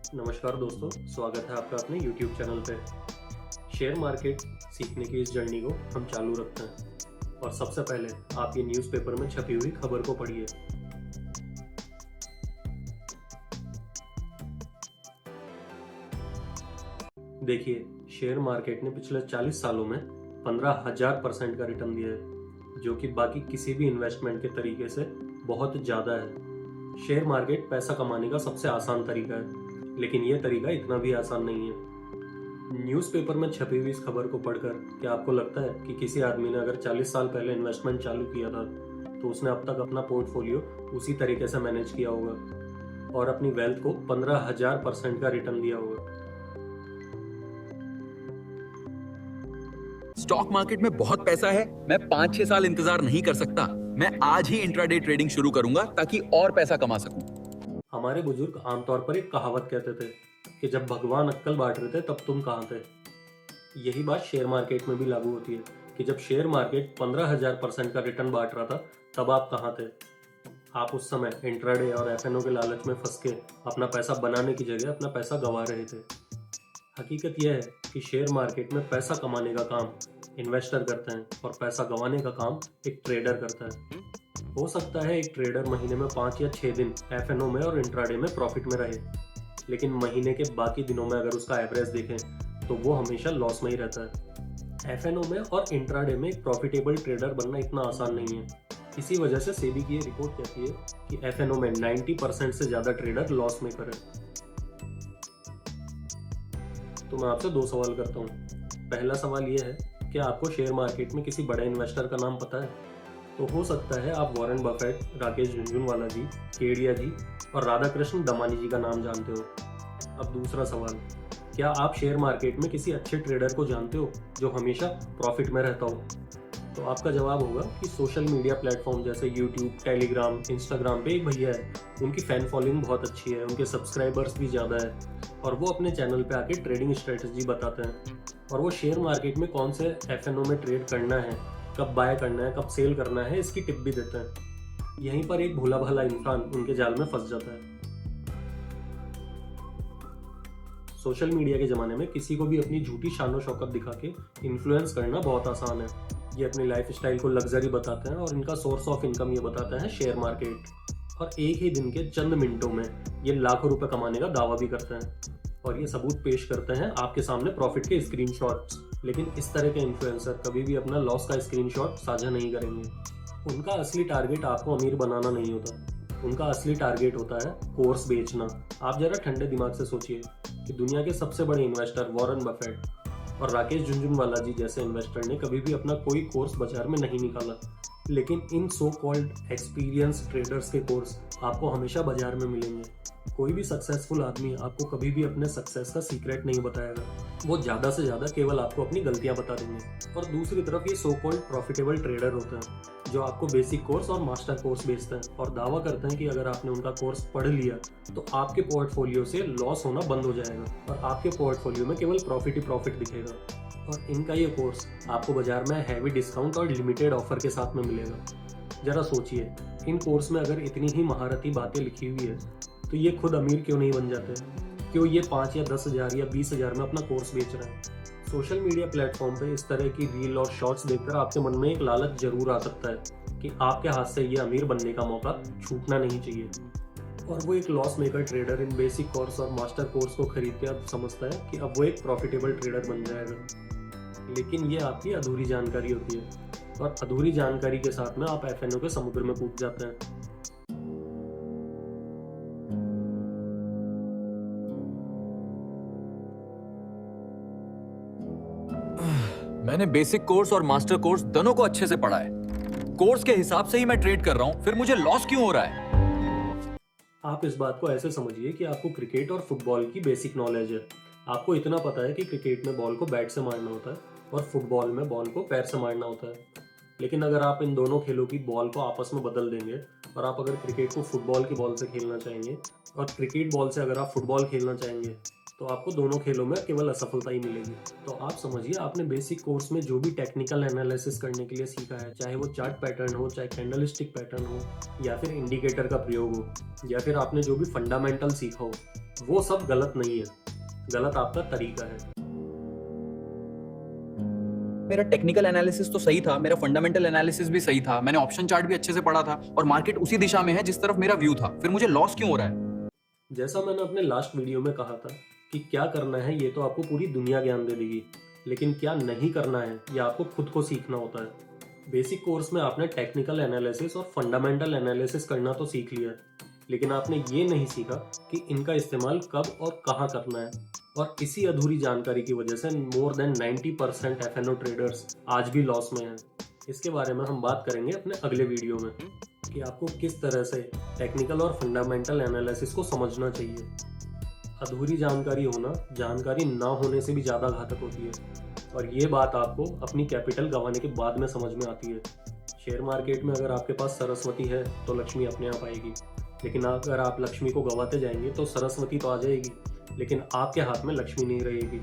नमस्कार दोस्तों, स्वागत है आपका अपने YouTube चैनल पे। शेयर मार्केट सीखने की इस जर्नी को हम चालू रखते हैं और सबसे पहले आप ये न्यूज़पेपर में छपी हुई खबर को पढ़िए। देखिए, शेयर मार्केट ने पिछले 40 सालों में 15,000% का रिटर्न दिया है, जो कि बाकी किसी भी इन्वेस्टमेंट के तरीके से बहुत ज़्यादा है। शेयर मार्केट पैसा कमाने का सबसे आसान तरीका है, लेकिन यह तरीका इतना भी आसान नहीं है। न्यूज़पेपर में छपी हुई इस खबर को पढ़कर क्या आपको लगता है कि किसी आदमी ने अगर 40 साल पहले इन्वेस्टमेंट चालू किया था तो उसने अब तक अपना पोर्टफोलियो उसी तरीके से मैनेज किया होगा और अपनी वेल्थ को 15,000% का रिटर्न दिया होगा? स्टॉक मार्केट में बहुत पैसा है। मैं 5-6 साल इंतजार नहीं कर सकता। मैं आज ही इंट्राडे ट्रेडिंग शुरू करूंगा ताकि और पैसा कमा सकूं। हमारे बुजुर्ग आमतौर पर एक कहावत कहते थे कि जब भगवान अक्कल बांट रहे थे तब तुम कहाँ थे। यही बात शेयर मार्केट में भी लागू होती है कि जब शेयर मार्केट 15,000% का रिटर्न बांट रहा था तब आप कहाँ थे। आप उस समय इंट्राडे और एफएनओ के लालच में फंस के अपना पैसा बनाने की जगह अपना पैसा गंवा रहे थे। हकीकत यह है कि शेयर मार्केट में पैसा कमाने का काम इन्वेस्टर करते हैं और पैसा गंवाने का काम एक ट्रेडर करता है। हो सकता है एक ट्रेडर महीने में 5 या 6 दिन एफएनओ में और इंट्राडे में प्रॉफिट में रहे, लेकिन महीने के बाकी दिनों में अगर उसका एवरेज देखें तो वो हमेशा लॉस में ही रहता है। एफएनओ में और इंट्राडे में एक प्रॉफिटेबल ट्रेडर बनना इतना आसान नहीं है। इसी वजह से सेबी की ये रिपोर्ट कहती है कि एफएनओ में 90% से ज़्यादा ट्रेडर लॉस मेकर है। तो मैं आपसे 2 सवाल करता हूँ। पहला सवाल ये है, क्या आपको शेयर मार्केट में किसी बड़े इन्वेस्टर का नाम पता है? तो हो सकता है आप वॉरेन बफेट, राकेश झुनझुनवाला जी, केडिया जी और राधाकृष्ण दमानी जी का नाम जानते हो। अब दूसरा सवाल, क्या आप शेयर मार्केट में किसी अच्छे ट्रेडर को जानते हो जो हमेशा प्रॉफिट में रहता हो? तो आपका जवाब होगा कि सोशल मीडिया प्लेटफॉर्म जैसे यूट्यूब, टेलीग्राम, इंस्टाग्राम पे एक भैया है, उनकी फैन फॉलोइंग बहुत अच्छी है, उनके सब्सक्राइबर्स भी ज़्यादा है और वो अपने चैनल पे आके ट्रेडिंग स्ट्रेटजी बताते हैं और वो शेयर मार्केट में कौन से एफएनओ में ट्रेड करना है, कब बाय करना है, कब सेल करना है, इसकी टिप भी देते हैं। यहीं पर एक भोला भाला इंसान उनके जाल में फंस जाता है। सोशल मीडिया के ज़माने में किसी को भी अपनी झूठी शान शौकत दिखा के इन्फ्लुएंस करना बहुत आसान है। ये अपनी लाइफ स्टाइल को लग्जरी बताते हैं और इनका सोर्स ऑफ इनकम ये बताते हैं शेयर मार्केट, और एक ही दिन के चंद मिनटों में ये लाखों रुपए कमाने का दावा भी करते हैं और ये सबूत पेश करते हैं आपके सामने प्रॉफिट के स्क्रीनशॉट्स। लेकिन इस तरह के इन्फ्लुएंसर कभी भी अपना लॉस का स्क्रीनशॉट साझा नहीं करेंगे। उनका असली टारगेट आपको अमीर बनाना नहीं होता, उनका असली टारगेट होता है कोर्स बेचना। आप जरा ठंडे दिमाग से सोचिए कि दुनिया के सबसे बड़े इन्वेस्टर वॉरेन बफेट और राकेश झुनझुनवाला जी जैसे इन्वेस्टर ने कभी भी अपना कोई कोर्स बाजार में नहीं निकाला, लेकिन इन सो कॉल्ड एक्सपीरियंस ट्रेडर्स के कोर्स आपको हमेशा बाजार में मिलेंगे। कोई भी सक्सेसफुल आदमी आपको कभी भी अपने सक्सेस का सीक्रेट नहीं बताएगा, वो ज़्यादा से ज़्यादा केवल आपको अपनी गलतियां बता देंगे। और दूसरी तरफ ये सो कॉल्ड प्रॉफिटेबल ट्रेडर होते हैं जो आपको बेसिक कोर्स और मास्टर कोर्स बेचते हैं और दावा करते हैं कि अगर आपने उनका कोर्स पढ़ लिया तो आपके पोर्टफोलियो से लॉस होना बंद हो जाएगा और आपके पोर्टफोलियो में केवल प्रॉफिट ही प्रॉफिट दिखेगा। और इनका ये कोर्स आपको बाजार में हैवी डिस्काउंट और लिमिटेड ऑफर के साथ में मिलेगा। जरा सोचिए, इन कोर्स में अगर इतनी ही महारती बातें लिखी हुई है तो ये खुद अमीर क्यों नहीं बन जाते? क्यों ये 5 या 10,000 या 20,000 में अपना कोर्स बेच रहे हैं? सोशल मीडिया प्लेटफॉर्म पे इस तरह की रील और शॉर्ट्स देखकर आपके मन में एक लालच जरूर आ सकता है कि आपके हाथ से ये अमीर बनने का मौका छूटना नहीं चाहिए। और वो एक लॉस मेकर ट्रेडर इन बेसिक कोर्स और मास्टर कोर्स को खरीद के अब समझता है कि अब वो एक प्रॉफिटेबल ट्रेडर बन जाएगा। लेकिन ये आपकी अधूरी जानकारी होती है और अधूरी जानकारी के साथ में आप एफएनओ के समुद्र में कूद जाते हैं। मैंने बेसिक कोर्स और मास्टर कोर्स दोनों को अच्छे से पढ़ा है। कोर्स के हिसाब से ही मैं ट्रेड कर रहा हूं, फिर मुझे लॉस क्यों हो रहा है? आप इस बात को ऐसे समझिए कि आपको क्रिकेट और फुटबॉल की बेसिक नॉलेज है। आपको इतना पता है कि क्रिकेट में बॉल को बैट से मारना होता है और फुटबॉल में बॉल को पैर से मारना होता है। लेकिन अगर आप इन दोनों खेलों की बॉल को आपस में बदल देंगे और आप अगर क्रिकेट को फुटबॉल की बॉल से खेलना चाहेंगे और क्रिकेट बॉल से अगर आप फुटबॉल खेलना चाहेंगे तो आपको दोनों खेलों में केवल असफलता ही मिलेगी। तो आप समझिए, आपने बेसिक कोर्स में जो भी टेक्निकल एनालिसिस करने के लिए सीखा है, चाहे वो चार्ट पैटर्न हो, चाहे कैंडलस्टिक पैटर्न हो, या फिर इंडिकेटर का प्रयोग हो, या फिर आपने जो भी फंडामेंटल सीखा हो, वो सब गलत नहीं है, गलत आपका तरीका है। मेरा टेक्निकल एनालिसिस तो सही था, मेरा फंडामेंटल एनालिसिस भी सही था, मैंने ऑप्शन चार्ट भी अच्छे से पढ़ा था और मार्केट उसी दिशा में है जिस तरफ मेरा व्यू था, फिर मुझे लॉस क्यों हो रहा है? जैसा मैंने अपने लास्ट वीडियो में कहा था कि क्या करना है ये तो आपको पूरी दुनिया ज्ञान दे देगी, लेकिन क्या नहीं करना है ये आपको खुद को सीखना होता है। बेसिक कोर्स में आपने टेक्निकल एनालिसिस और फंडामेंटल एनालिसिस करना तो सीख लिया, लेकिन आपने ये नहीं सीखा कि इनका इस्तेमाल कब और कहाँ करना है। और इसी अधूरी जानकारी की वजह से मोर देन 90% एफएनओ ट्रेडर्स आज भी लॉस में हैं। इसके बारे में हम बात करेंगे अपने अगले वीडियो में कि आपको किस तरह से टेक्निकल और फंडामेंटल एनालिसिस को समझना चाहिए। अधूरी जानकारी होना जानकारी ना होने से भी ज़्यादा घातक होती है, और ये बात आपको अपनी कैपिटल गंवाने के बाद में समझ में आती है। शेयर मार्केट में अगर आपके पास सरस्वती है तो लक्ष्मी अपने आप आएगी, लेकिन अगर आप लक्ष्मी को गंवाते जाएंगे तो सरस्वती तो आ जाएगी, लेकिन आपके हाथ में लक्ष्मी नहीं रहेगी।